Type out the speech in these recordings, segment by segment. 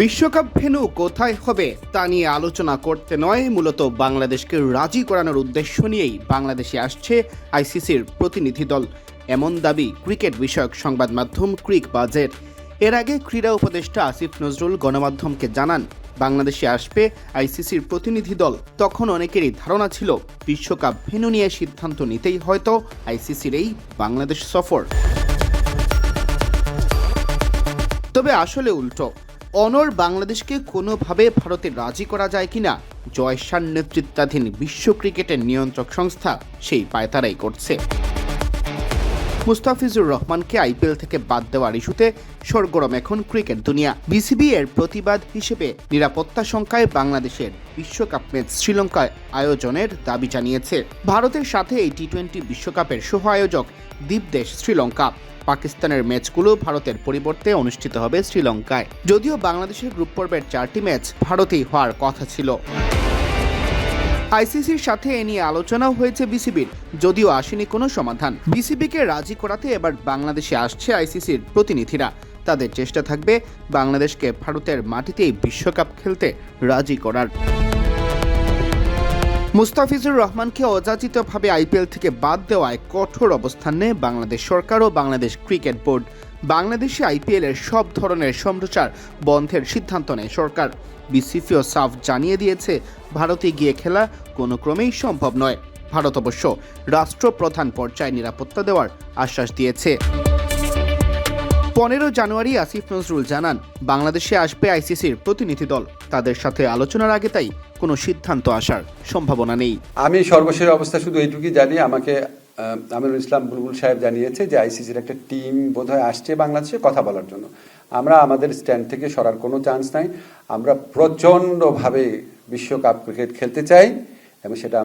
বিশ্বকাপ ভেন্যু কোথায় হবে তা নিয়ে আলোচনা করতে নয়, মূলত বাংলাদেশকে রাজি করানোর উদ্দেশ্য নিয়েই বাংলাদেশে আসছে আইসিসির প্রতিনিধি দল। এমন দাবি ক্রিকেট বিষয়ক সংবাদ মাধ্যম ক্রিক বাজের। এর আগে ক্রীড়া উপদেষ্টা আসিফ নজরুল গণমাধ্যমকে জানান, বাংলাদেশে আসবে আইসিসির প্রতিনিধি দল। তখন অনেকেরই ধারণা ছিল বিশ্বকাপ ভেন্যু নিয়ে সিদ্ধান্ত নিতেই হয়তো আইসিসির এই বাংলাদেশ সফর। তবে আসলে উল্টো। অনর বাংলাদেশকে কোনোভাবে ভারতে রাজি করা যায় কিনা জয় শাহর নেতৃত্বাধীন বিশ্ব ক্রিকেটের নিয়ন্ত্রক সংস্থা সেই পায়তারাই করছে। মুস্তাফিজুর রহমানকে আইপিএল থেকে বাদ দেওয়ার ইস্যুতে সরগরম এখন ক্রিকেট দুনিয়া। বিসিবি এর প্রতিবাদ হিসেবে নিরাপত্তা শঙ্কায় বাংলাদেশের বিশ্বকাপ ম্যাচ শ্রীলঙ্কায় আয়োজনের দাবি জানিয়েছে। ভারতের সাথে এই টি-20 বিশ্বকাপের সহ আয়োজক দ্বীপদেশ শ্রীলঙ্কা। পাকিস্তানের ম্যাচগুলো ভারতের পরিবর্তে অনুষ্ঠিত হবে শ্রীলঙ্কায়। যদিও বাংলাদেশের গ্রুপ পর্বের 4টি ম্যাচ ভারতেই হওয়ার কথা ছিল। আইসিসির সাথে এ নিয়ে আলোচনাও হয়েছে বিসিবির, যদিও আসেনি কোনো সমাধান। বিসিবিকে রাজি করাতে এবার বাংলাদেশে আসছে আইসিসির প্রতিনিধিরা। তাদের চেষ্টা থাকবে বাংলাদেশকে ভারতের মাটিতেই বিশ্বকাপ খেলতে রাজি করার। মুস্তাফিজুর রহমানকে অযাচিতভাবে আইপিএল থেকে বাদ দেওয়ায় কঠোর অবস্থান নেয় বাংলাদেশ সরকার ও বাংলাদেশ ক্রিকেট বোর্ড। বাংলাদেশে আইপিএল এর সব ধরনের সম্প্রচার বন্ধের সিদ্ধান্ত নেয় সরকার। বিসিসিও সাফ জানিয়ে দিয়েছে, ভারতে গিয়ে খেলা কোনো ক্রমেই সম্ভব নয়। ভারত অবশ্য রাষ্ট্রপ্রধান পর্যায়ে নিরাপত্তা দেওয়ার আশ্বাস দিয়েছে। 15 জানুয়ারি আসিফ নজরুল জানান, বাংলাদেশে আসবে আইসিসির প্রতিনিধি দল। তাদের সাথে আলোচনার আগে তাই কোনো সিদ্ধান্ত আসার সম্ভাবনা নেই। আমি সর্বশেষ অবস্থা শুধু এইটুকুই জানি, আমাকে আমিরুল ইসলাম বুলবুল সাহেব জানিয়েছে যে আইসিসির একটা টিম বোধহয় আসছে বাংলাদেশে কথা বলার জন্য। আমরা আমাদের স্ট্যান্ড থেকে সরার কোনো চান্স নাই। আমরা প্রচণ্ডভাবে বিশ্বকাপ ক্রিকেট খেলতে চাই এবং সেটা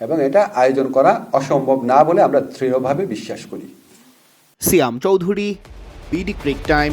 এবং এটা আয়োজন করা অসম্ভব না বলে আমরা দৃঢ়ভাবে বিশ্বাস করি। সিয়াম চৌধুরী, বিডি ক্রিক টাইম।